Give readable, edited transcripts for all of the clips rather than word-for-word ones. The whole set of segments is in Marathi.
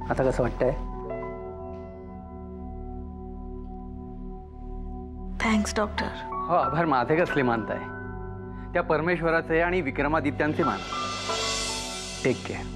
आता कसं वाटतंय? Thanks doctor. हो, आभार माझे कसले मानताय? त्या परमेश्वराचे आणि विक्रमादित्यांचे मान. Take care.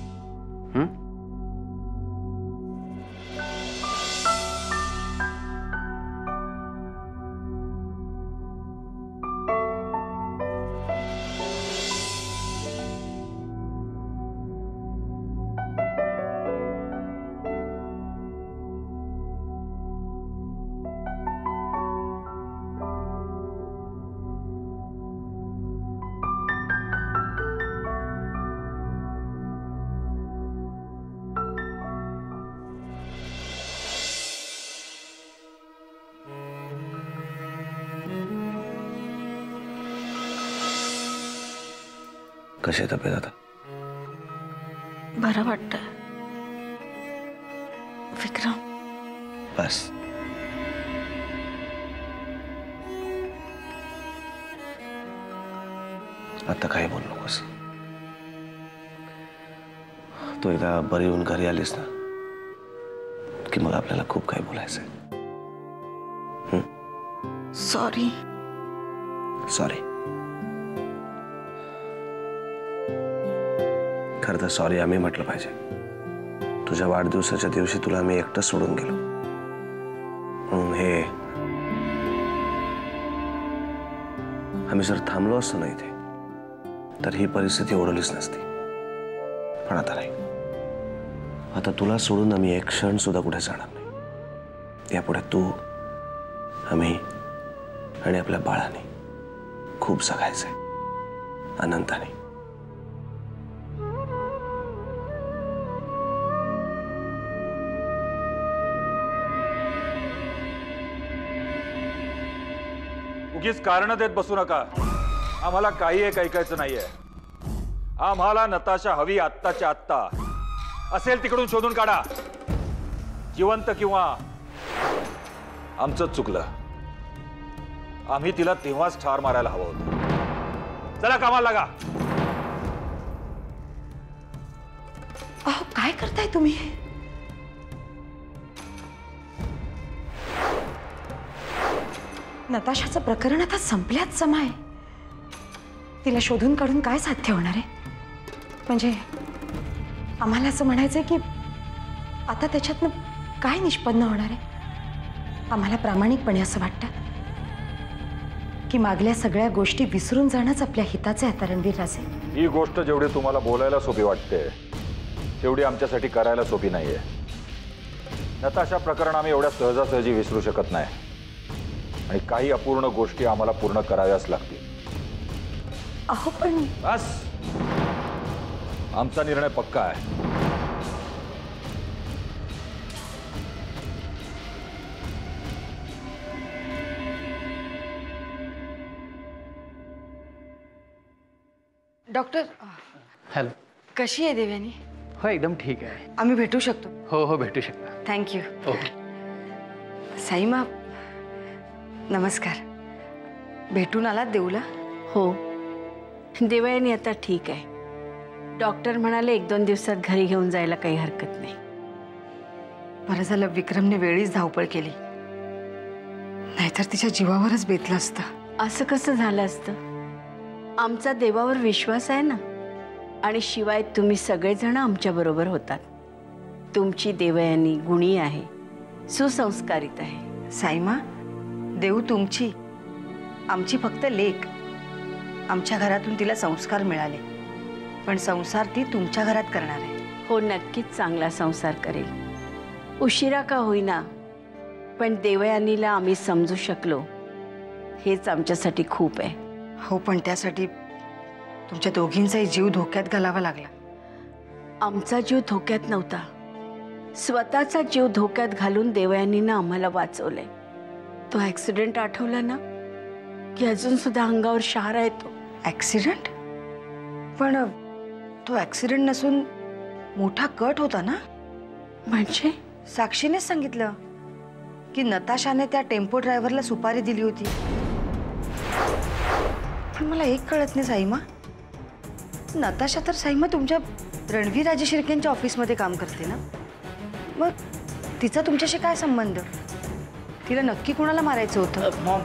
कशी आहे तब्येत आता? बरं वाटतंय विक्रम. बस. आता काही बोल नकोस. तू एकदा बरी होऊन घरी आलीस ना की मग आपल्याला खूप काही बोलायचंय. सॉरी. सॉरी. खरं तर सॉरी आम्ही म्हटलं पाहिजे. तुझ्या वाढदिवसाच्या दिवशी तुला आम्ही एकटं सोडून गेलो. हे आम्ही जर थांबलो असतो ना इथे तर ही परिस्थिती ओढवलीच नसती. पण आता नाही. आता तुला सोडून आम्ही एक क्षण सुद्धा कुठे जाणार नाही. यापुढे तू, आम्ही आणि आपल्या बाळाने खूप जगायचंय अनंताने. उगीच कारण देत बसू नका. आम्हाला काही एक ऐकायचं नाहीये. आम्हाला नताशा हवी आत्ताच्या आत्ता. असेल तिकडून शोधून काढा. जिवंत किंवा. आमचंच चुकलं. आम्ही तिला तेव्हाच ठार मारायला हवं होतं. चला कामाला लागा. अहो काय करताय तुम्ही? नताशाचं प्रकरण आता संपल्याच समाय. तिला शोधून काढून काय साध्य होणार आहे? म्हणजे आम्हाला असं म्हणायचंय की आता त्याच्यातनं काय निष्पन्न होणार आहे? आम्हाला प्रामाणिकपणे असं वाटतं की मागल्या सगळ्या गोष्टी विसरून जाणंच आपल्या हिताचे आहे. रणवीर राजे, ही गोष्ट जेवढी तुम्हाला बोलायला सोपी वाटते तेवढी आमच्यासाठी करायला सोपी नाहीये. नताशा प्रकरण आम्ही एवढ्या सहजासहजी विसरू शकत नाही आणि काही अपूर्ण गोष्टी आम्हाला पूर्ण कराव्याच लागतील. अहो पण बस. आमचा निर्णय पक्का आहे. Doctor, hello. कशी आहे देवयानी? हो, एकदम ठीक आहे. आम्ही भेटू शकतो? हो हो, भेटू शकता. थँक्यू. ओके. साईमा, नमस्कार. भेटून आलात देऊला? हो, देवयानी आता ठीक आहे. डॉक्टर म्हणाले 1-2 दिवसात घरी घेऊन जायला काही हरकत नाही. बरं झालं विक्रमने वेळीच धावपळ केली, नाहीतर तिच्या जीवावरच बेतलं असतं. असं कसं झालं असतं? आमचा देवावर विश्वास आहे ना. आणि शिवाय तुम्ही सगळेजण आमच्या बरोबर होतात. तुमची देवयानी गुणी आहे, सुसंस्कारित आहे. साईमा, देव तुमची, आमची फक्त लेक. आमच्या घरातून तिला संस्कार मिळाले, पण संसार ती तुमच्या घरात करणार आहे. हो, नक्कीच चांगला संसार करेल. उशिरा का होईना, पण देवयानीला आम्ही समजू शकलो हेच आमच्यासाठी खूप आहे. हो, पण त्यासाठी तुमच्या दोघींचाही जीव धोक्यात घालावा लागला. आमचा जीव धोक्यात नव्हता. स्वतःचा जीव धोक्यात घालून देवयानीनं आम्हाला वाचवलंय. तो ॲक्सिडेंट आठवला ना की अजून सुद्धा अंगावर शहारा येतो. ॲक्सिडेंट? पण तो ॲक्सिडेंट नसून मोठा कट होता ना? म्हणजे साक्षीनेच सांगितलं की नताशाने त्या टेम्पो ड्रायव्हरला सुपारी दिली होती. पण मला एक कळत नाही साईमा, नताशा तर साईमा तुमच्या रणवीर राजे शिर्केंच्या ऑफिसमध्ये काम करते ना? मग तिचा तुमच्याशी काय संबंध? तिला नक्की कोणाला मारायचं होतं? मॉम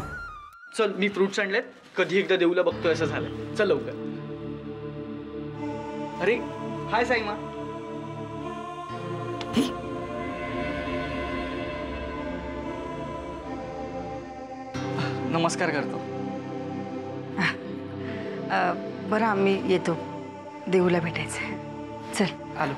चल, मी फ्रुट्स आणलेत. कधी एकदा देऊला बघतोय असं झालंय. चल लवकर. अरे हाय साईमा. नमस्कार करतो. बरं आम्ही येतो, देऊला भेटायचं. चल. आलो.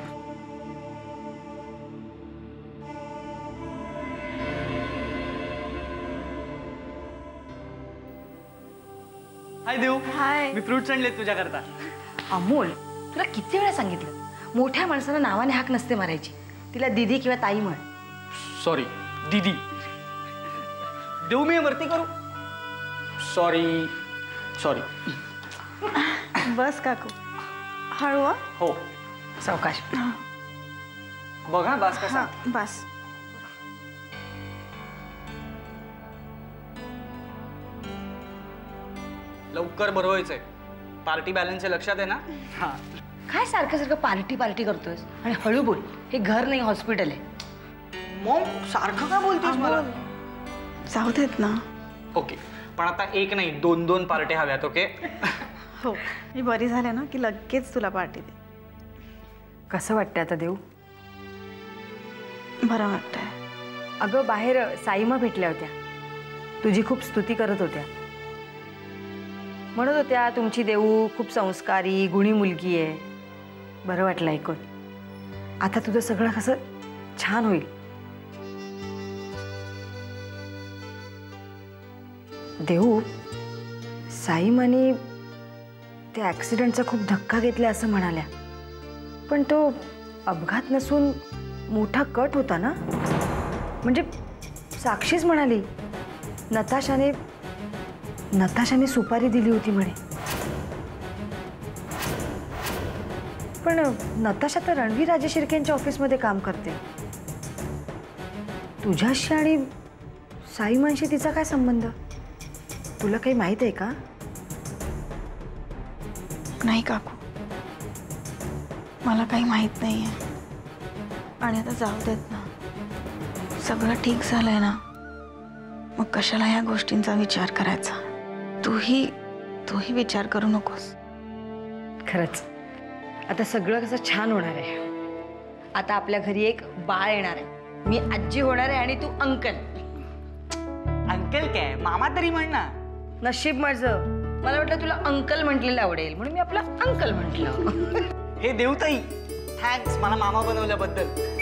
हाय देऊ. हाय. मी फ्रुट्स आणलेत तुझ्याकरता. अमोल, तुला किती वेळा सांगितलं, मोठ्या माणसाला नावाने हाक नसते मारायची. तिला दीदी किंवा ताई म्हण. सॉरी दीदी. देऊ मी वरती करू. Sorry sorry. बस काकू, हळू हा. हो सावकाश. बघा बास कसा. बस. लवकर भरवायचंय. पार्टी बॅलन्स लक्षात आहे ना? हा. काय सारखं सारखं पार्टी पार्टी करतोयस? आणि हळू बोल, हे घर नाही हॉस्पिटल आहे. मॉम सारखं का बोलतोस मला? जाऊ देत ना. ओके, पण आता एक नाही 2-2 पार्ट्या हव्यात. ओके. हो, मी बरी झाले ना की लगेच तुला पार्टी दे. कसं वाटतंय आता देऊ? बरं वाटतंय. अगं बाहेर साईमा भेटल्या होत्या, तुझी खूप स्तुती करत होत्या. म्हणत होत्या तुमची देऊ खूप संस्कारी गुणी मुलगी आहे. बरं वाटलं ऐकून. आता तुझं सगळं कसं छान होईल. देऊ, साईमाने त्या ॲक्सिडेंटचा खूप धक्का घेतला असं म्हणाल्या, पण तो अपघात नसून मोठा कट होता ना. म्हणजे साक्षीच म्हणाली नताशाने सुपारी दिली होती म्हणे. पण नताशा तर रणवीर राजे शिर्केंच्या ऑफिसमध्ये काम करते. तुझ्याशी आणि साईमांशी तिचा काय संबंध? तुला काही माहित आहे का? नाही काकू, मला काही माहित नाहीये. आणि आता जाऊ देत ना. सगळं ठीक झालंय ना, मग कशाला ह्या गोष्टींचा विचार करायचा? तूही विचार करू नकोस. खरंच आता सगळं कसं छान होणार आहे. आता आपल्या घरी एक बाळ येणार आहे. मी आजी होणार आहे आणि तू अंकल. अंकल काय, मामा तरी म्हण ना. नशीब माझं, मला वाटलं तुला अंकल म्हटलेलं आवडेल म्हणून मी आपला अंकल म्हटलं. हे देवताई, थँक्स मला मामा बनवल्याबद्दल.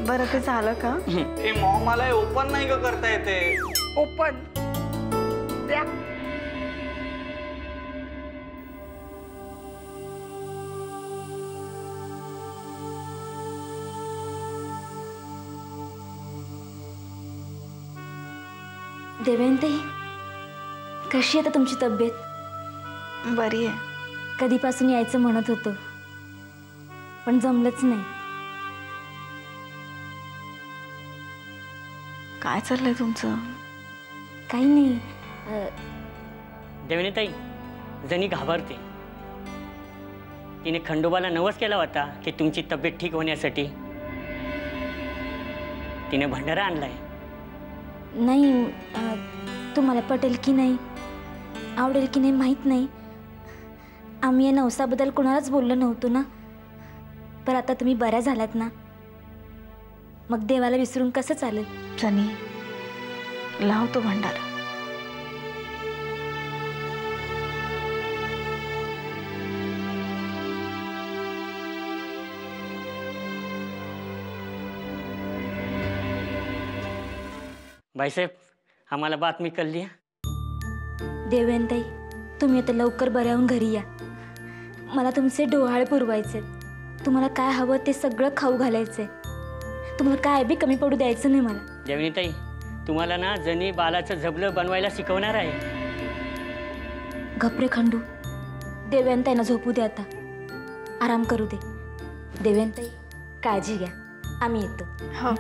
बरं ते झालं का? हे मॉम मला ओपन नाही का करता येते. ओपन द्या. देवयानीताई, कशी आहे आता तुमची तब्येत? बरी आहे. कधीपासून यायचं म्हणत होतं, पण जमलंच नाही. काय चाललंय तुमचं? काही नाही. देवनीताई, जणी घाबरते. तिने खंडोबाला नवस केला होता की तुमची तब्येत ठीक होण्यासाठी. तिने भंडारा आणलाय. नाही, तुम्हाला पटेल की नाही, आवडेल की नाही माहीत नाही. आम्ही या नवसाबद्दल कोणालाच बोललो नव्हतो ना. पण आता तुम्ही बऱ्या झालात ना, मग देवाला विसरून कसं चालेल? जनी, लावतो भंडारा. बाईसाहेब, आम्हाला बातमी कळली. देवयानीताई, तुम्ही आता लवकर बऱ्या होऊन घरी या. मला तुमचे डोहाळे पुरवायचे. तुम्हाला काय हवं ते सगळं खाऊ घालायचंय. तुम्हाला काय बी कमी पडू द्यायचं नाही मला. देवनीताई, तुम्हाला ना जणी बालाचं झबलं बनवायला शिकवणार आहे. घपरे खंडू, देवयानीताईंना झोपू दे, आता आराम करू दे. देवयानीताई, काळजी घ्या. आम्ही येतो. हो.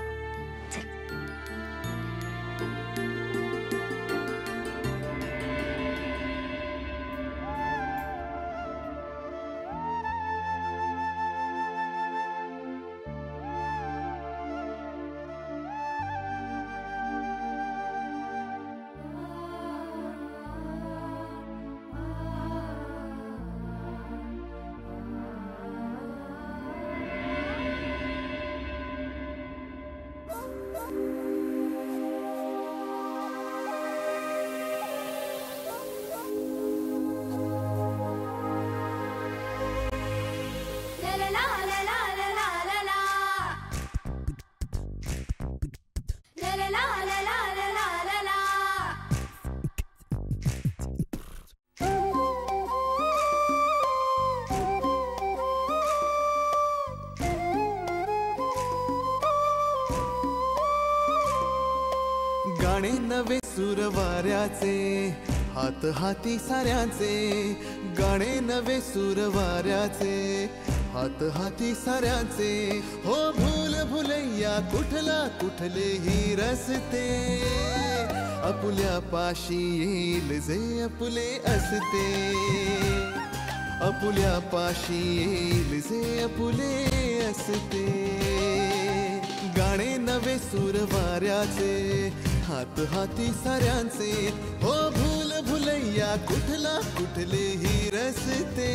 गाणे नवे सूर वाऱ्याचे, हात हाती साऱ्याचे, गाणे नवे सूर वाऱ्याचे, हात हाती साऱ्याचे, हो भूल भुलैया कुठला कुठले ही रस्ते, आपुल्या पाशी येईल जे आपुले असते, आपुल्या पाशी येईल जे आपुले असते, गाणे नवे सूर वाऱ्याचे, हात हाती साऱ्यांचे, हो भूल भुलैया कुठला कुठले ही रस्ते,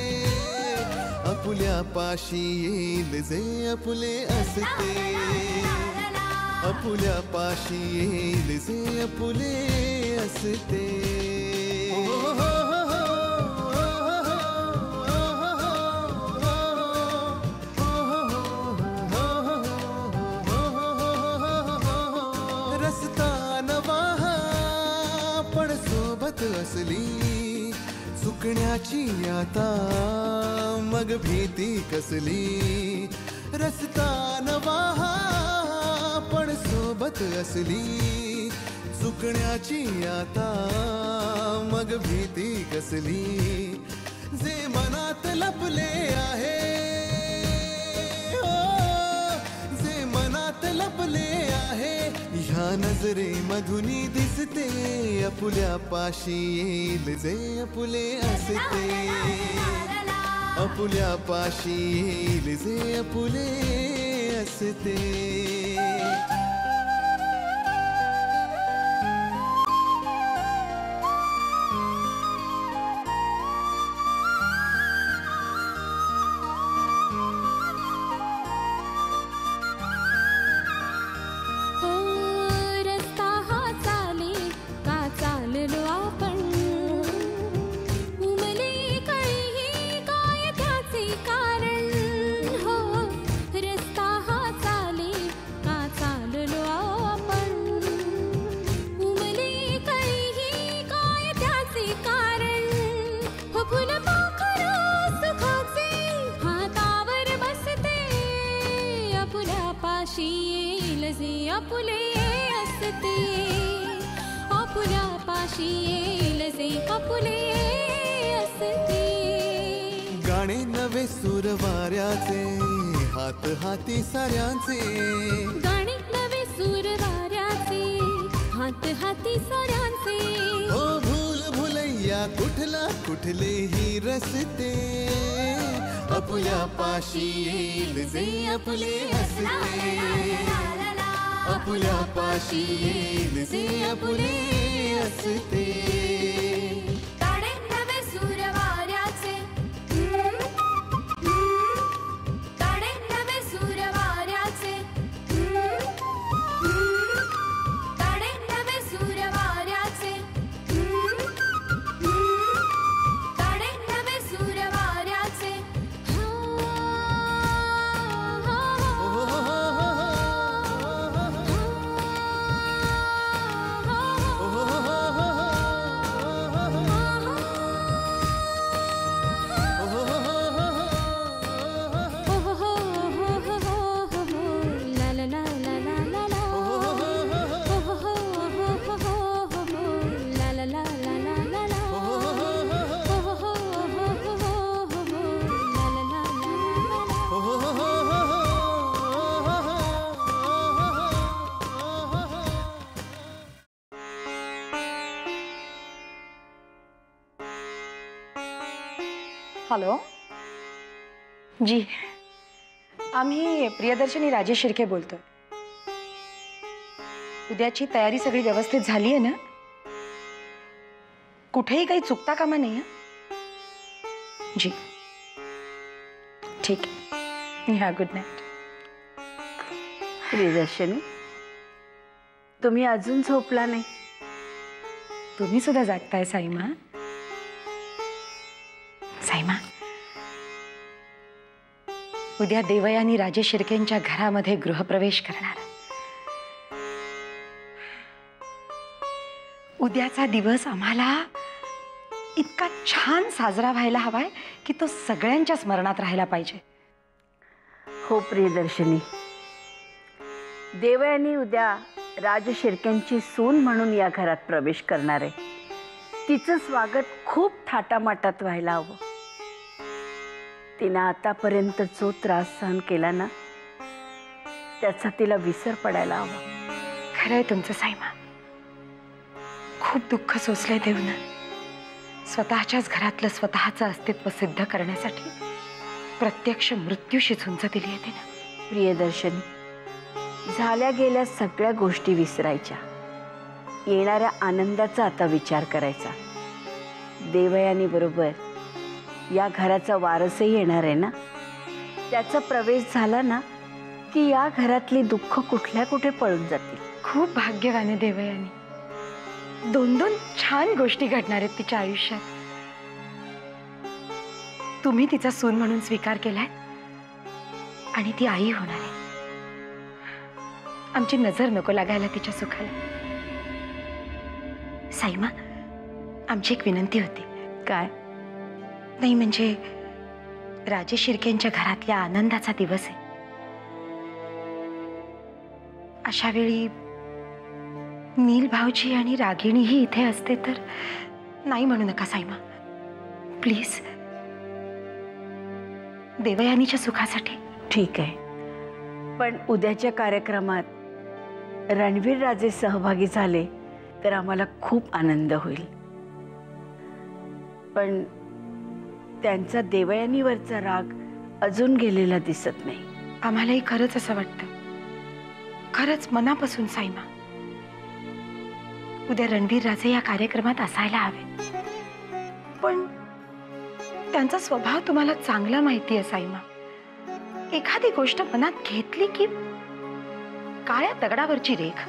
आपुल्या पाशी येईल जे आपुले असते, आपुल्या पाशी येईल जे आपुले असते. असली चुकण्याची आता मग भीती कसली, रस्ता नवा पण सोबत असली चुकण्याची आता मग भीती कसली, जे मनात लपले आहे, जे मनात लपले आहे, ह्या नजरे मधुनी दिसते, आपुल्या पाशी येईल जे आपुले असते, आपुल्या पाशी येईल जे आपुले असते. आपुले असते, आपुल्या पाशी येईल जे आपुले असते. गाणे नवे सूर वाऱ्याचे, हात हाती साऱ्यांचे, गाणे नवे सूर वाऱ्याचे, हात हाती साऱ्यांचे, हो भूल भुलैया कुठला कुठले ही रस्ते, आपुल्या पाशी येईल जे आपुले असते, आपुल्या पाशी येईल जे आपुले असते. गाणे नवे सूर वाऱ्याचे, गाणे नवे सूर वाऱ्याचे, गाणे नवे सूर वाऱ्याचे, गाणे नवे सूर वाऱ्याचे. हॅलो जी, आम्ही प्रियदर्शनी राजेश शिर्के बोलतोय. उद्याची तयारी सगळी व्यवस्थित झाली आहे ना? कुठेही काही चुकता कामा नाही है जी. ठीक आहे, हा गुड नाईट. प्रियदर्शनी, तुम्ही अजून झोपला नाही? तुम्ही सुद्धा जागताय साईमा? साईमा, उद्या देवयानी राजेश शिर्केंच्या घरामध्ये गृहप्रवेश करणार. उद्याचा दिवस आम्हाला इतका छान साजरा व्हायला हवाय की तो सगळ्यांच्या स्मरणात राहायला पाहिजे. हो प्रियदर्शनी, देवयानी उद्या राज शिर्क्यांची सून म्हणून या घरात प्रवेश करणार आहे, तिचं स्वागत खूप थाटामाटात व्हायला हवं. तिनं आतापर्यंत जो त्रास सहन केला ना, त्याचा तिला विसर पडायला हवा. खरंय तुमचं साईमा. खूप दुःख सोसलंय देवनं. स्वतःच्याच घरातलं स्वतःचं अस्तित्व सिद्ध करण्यासाठी प्रत्यक्ष मृत्यूशी झुंज दिली आहे तिनं. प्रियदर्शनी, झाल्या गेल्या सगळ्या गोष्टी विसरायच्या, येणाऱ्या आनंदाचा आता विचार करायचा. देवयानी बरोबर या घराचा वारसही येणार आहे ना, त्याचा प्रवेश झाला ना की या घरातली दुःख कुठल्या कुठे पळून जातील. खूप भाग्यवान आहे देवयानी. 2 छान गोष्टी घडणार आहेत तिच्या आयुष्यात. तुम्ही तिचा सून म्हणून स्वीकार केलाय आणि ती आई होणार आहे. आमची नजर नको लागायला तिच्या सुखाला. साईमा, आमची एक विनंती होती. काय? नाही म्हणजे राजेश शिर्केंच्या घरातल्या आनंदाचा दिवस आहे. अशा वेळी नील भाऊजी आणि रागिणीही इथे असते तर. नाही म्हणू नका साईमा, प्लीज. देवयानीच्या सुखासाठी. ठीक आहे, पण उद्याच्या कार्यक्रमात रणवीर राजे सहभागी झाले तर आम्हाला खूप आनंद होईल. पण त्यांचा देवयानीवरचा राग अजून गेलेला दिसत नाही. आम्हालाही खरंच असं वाटतं, खरंच मनापासून साईमा. उद्या रणवीर राजे या कार्यक्रमात असायला हवे. पण त्यांचा स्वभाव तुम्हाला चांगला माहिती आहे साईमा. एखादी गोष्ट मनात घेतली की काळ्या दगडावरची रेख.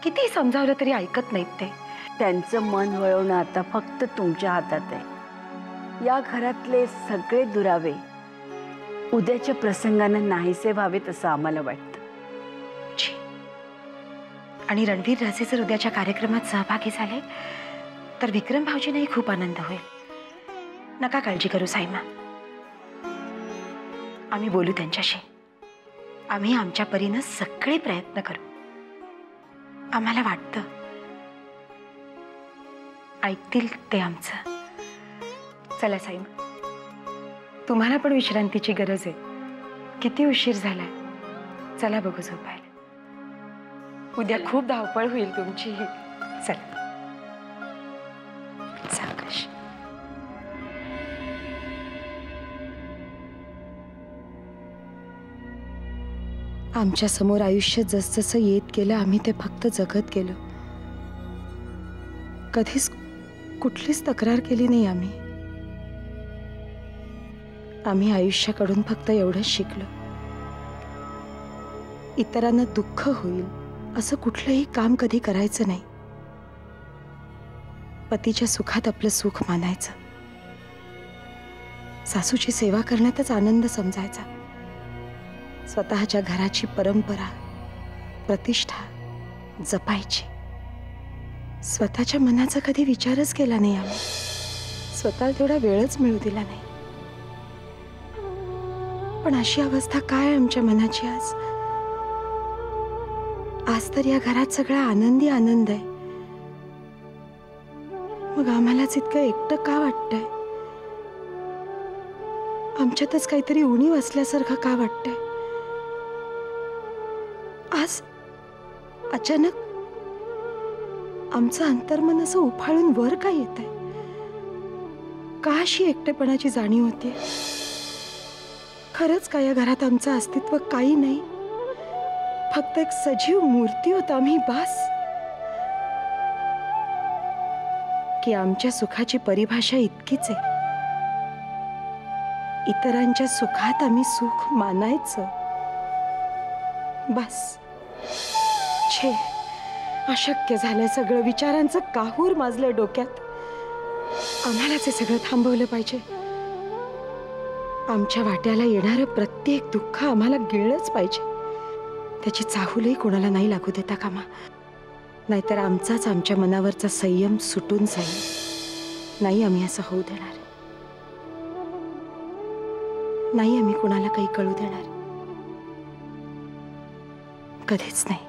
किती समजावलं तरी ऐकत नाहीत ते. त्यांचं मन वळवणं आता फक्त तुमच्या हातात आहे. या घरातले सगळे दुरावे उद्याच्या प्रसंगानं नाहीसे व्हावेत असं आम्हाला वाटतं. आणि रणवीर राजे जर उद्याच्या कार्यक्रमात सहभागी झाले तर विक्रम भाऊजींनाही खूप आनंद होईल. नका काळजी करू साईमा, आम्ही बोलू त्यांच्याशी. आम्ही आमच्या परीनं सगळे प्रयत्न करू. आम्हाला वाटतं ऐकतील ते आमचं. चला साईमा, तुम्हाला पण विश्रांतीची गरज आहे. किती उशीर झालाय. चला बघू झोपायला. उद्या खूप धावपळ होईल तुमची. चला सावकाश. आमच्या समोर आयुष्य जसजसं येत गेलं आम्ही ते फक्त जगत गेलो. कधीच कुठलीच तक्रार केली नाही आम्ही. आम्ही आयुष्याकडून फक्त एवढंच शिकलो, इतरांना दुःख होईल असं कुठलंही काम कधी करायचं नाही. पतीच्या सुखात आपलं सुख मानायचं. सासूची सेवा करण्यातच आनंद समजायचा. स्वतःच्या घराची परंपरा प्रतिष्ठा जपायची. स्वतःच्या मनाचा कधी विचारच केला नाही आम्ही. स्वतःला तेवढा वेळच मिळू दिला नाही. पण अशी अवस्था काय आमच्या मनाची आज. आज तर या घरात सगळा आनंदी आनंद आहे. मग आम्हालाच इतकं एकटं का वाटतंय. आमच्यातच काहीतरी उणीव असल्यासारखं का वाटतंय. आज अचानक आमचं अंतर्मन असं उफाळून वर का येतंय. का अशी एकटेपणाची जाणीव होते. खरंच का या घरात आमचं अस्तित्व काही नाही. फक्त एक सजीव मूर्ती होता आम्ही बास. की आमच्या सुखाची परिभाषा इतकीच आहे, इतरांच्या सुखात आम्ही सुख मानायचं बस. छे, अशक्य झालंय सगळं. विचारांचं काहूर माजलंय डोक्यात. आम्हालाच हे सगळं थांबवलं पाहिजे. आमच्या वाट्याला येणारं प्रत्येक दुःख आम्हाला गिळलंच पाहिजे. त्याची चाहूलही कोणाला नाही लागू देता कामा. नाहीतर आमचाच आमच्या मनावरचा संयम सुटून जाईल. नाही, आम्ही असं होऊ देणार नाही. आम्ही कोणाला काही कळू देणार कधीच नाही.